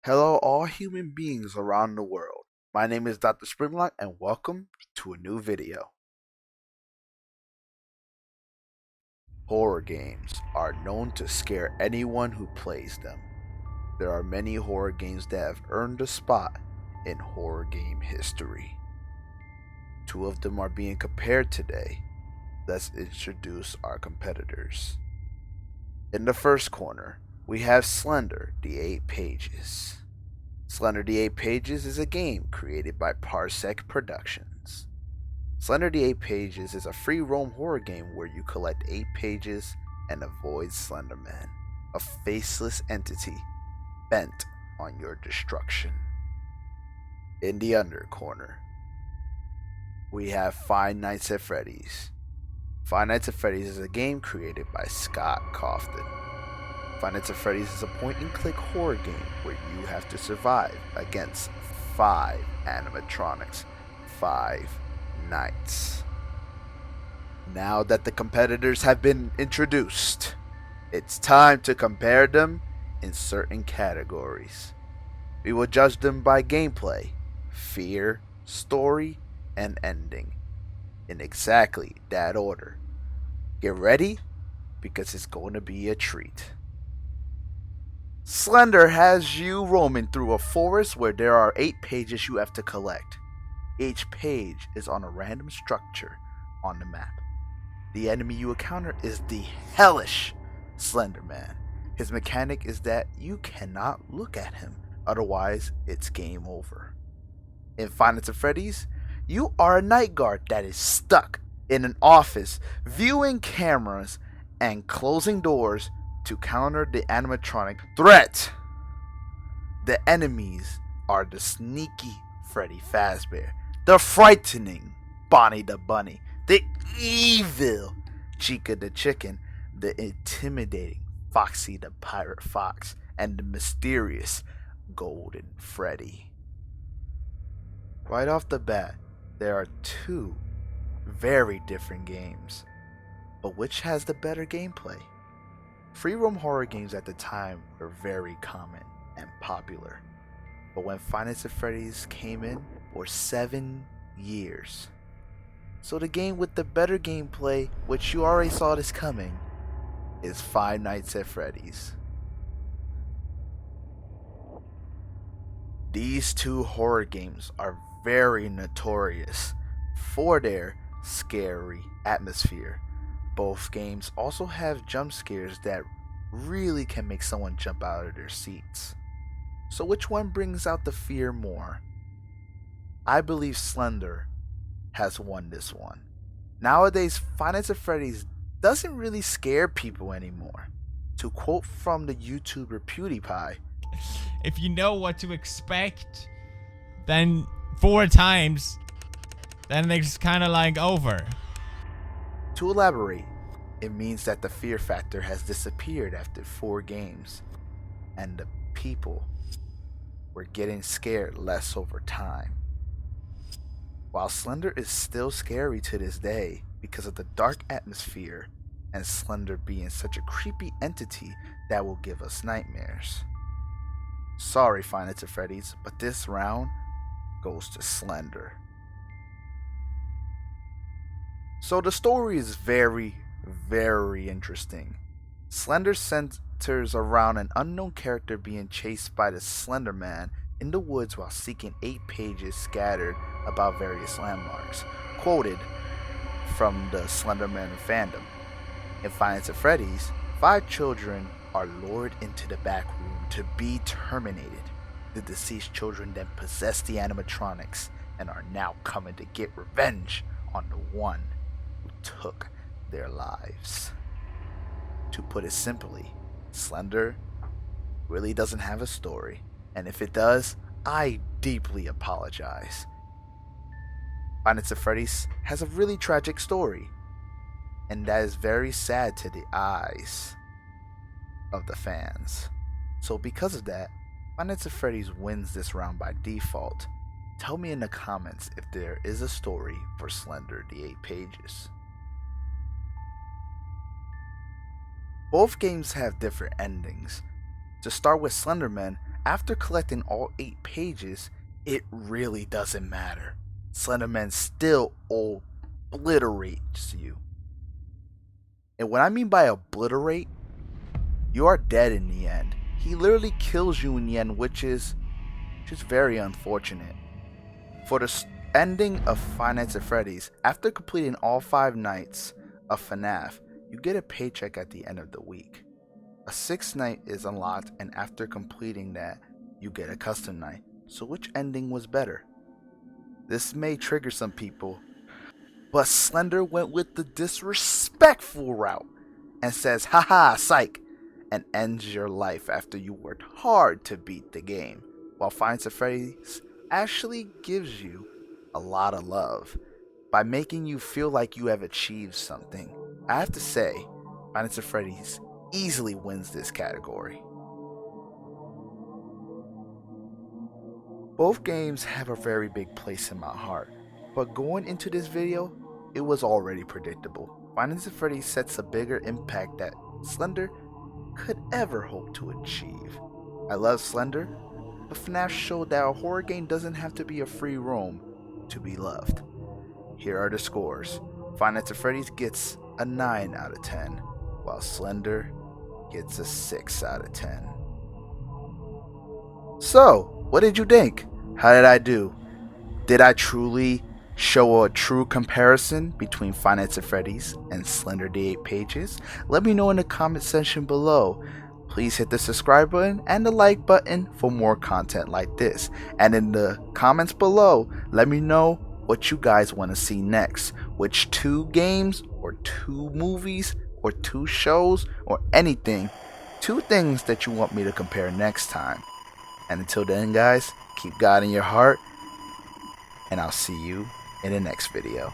Hello, all human beings around the world. My name is Dr. Springlock, and welcome to a new video. Horror games are known to scare anyone who plays them. There are many horror games that have earned a spot in horror game history. Two of them are being compared today. Let's introduce our competitors. In the first corner, we have Slender, the 8 Pages. Slender the 8 Pages is a game created by Parsec Productions. Slender the 8 Pages is a free roam horror game where you collect 8 pages and avoid Slenderman, a faceless entity bent on your destruction. In the under corner, we have Five Nights at Freddy's. Five Nights at Freddy's is a game created by Scott Cawthon. Five Nights at Freddy's is a point-and-click horror game where you have to survive against 5 animatronics, 5 nights. Now that the competitors have been introduced, it's time to compare them in certain categories. We will judge them by gameplay, fear, story, and ending, in exactly that order. Get ready, because it's going to be a treat. Slender has you roaming through a forest where there are 8 pages you have to collect. Each page is on a random structure on the map. The enemy you encounter is the hellish Slenderman. His mechanic is that you cannot look at him, otherwise it's game over. In Five Nights at Freddy's, you are a night guard that is stuck in an office viewing cameras and closing doors to counter the animatronic threat. The enemies are the sneaky Freddy Fazbear, the frightening Bonnie the Bunny, the evil Chica the Chicken, the intimidating Foxy the Pirate Fox, and the mysterious Golden Freddy. Right off the bat, there are two very different games, but which has the better gameplay? Free roam horror games at the time were very common and popular, but when Five Nights at Freddy's came in, for 7 years. So the game with the better gameplay, which you already saw this coming, is Five Nights at Freddy's. These two horror games are very notorious for their scary atmosphere. Both games also have jump scares that really can make someone jump out of their seats. So which one brings out the fear more? I believe Slender has won this one. Nowadays, Five Nights at Freddy's doesn't really scare people anymore. To quote from the YouTuber PewDiePie, if you know what to expect, then 4 times, then it's kind of like over. To elaborate, it means that the fear factor has disappeared after 4 games, and the people were getting scared less over time. While Slender is still scary to this day because of the dark atmosphere and Slender being such a creepy entity that will give us nightmares. Sorry, Five Nights at Freddy's, but this round goes to Slender. So the story is very interesting. Slender centers around an unknown character being chased by the Slender Man in the woods while seeking 8 pages scattered about various landmarks. Quoted from the Slenderman fandom. In Five Nights at Freddy's, 5 children are lured into the back room to be terminated. The deceased children then possess the animatronics and are now coming to get revenge on the one who took their lives. To put it simply, Slender really doesn't have a story, and if it does, I deeply apologize. Five Nights at Freddy's has a really tragic story, and that is very sad to the eyes of the fans. So because of that, Five Nights at Freddy's wins this round by default. Tell me in the comments if there is a story for Slender the 8 Pages. Both games have different endings. To start with Slenderman, after collecting all 8 pages, it really doesn't matter. Slenderman still obliterates you. And what I mean by obliterate, you are dead in the end. He literally kills you in the end, which is just very unfortunate. For the ending of Five Nights at Freddy's, after completing all 5 nights of FNAF, you get a paycheck at the end of the week. A 6th night is unlocked, and after completing that, you get a custom night. So which ending was better? This may trigger some people, but Slender went with the disrespectful route and says, haha, psych, and ends your life after you worked hard to beat the game, while Five Nights at Freddy's actually gives you a lot of love by making you feel like you have achieved something. I have to say, Five Nights at Freddy's easily wins this category. Both games have a very big place in my heart, but going into this video, it was already predictable. Five Nights at Freddy's sets a bigger impact that Slender could ever hope to achieve. I love Slender, but FNAF showed that a horror game doesn't have to be a free roam to be loved. Here are the scores. Five Nights at Freddy's gets a 9 out of 10, while Slender gets a 6 out of 10. So, what did you think? How did I do? Did I truly show a true comparison between Five Nights at Freddy's and Slender the 8 Pages? Let me know in the comment section below. Please hit the subscribe button and the like button for more content like this. And in the comments below, let me know what you guys want to see next. Which 2 games or 2 movies or 2 shows or anything, 2 things that you want me to compare next time. And until then, guys, keep God in your heart, and I'll see you in the next video.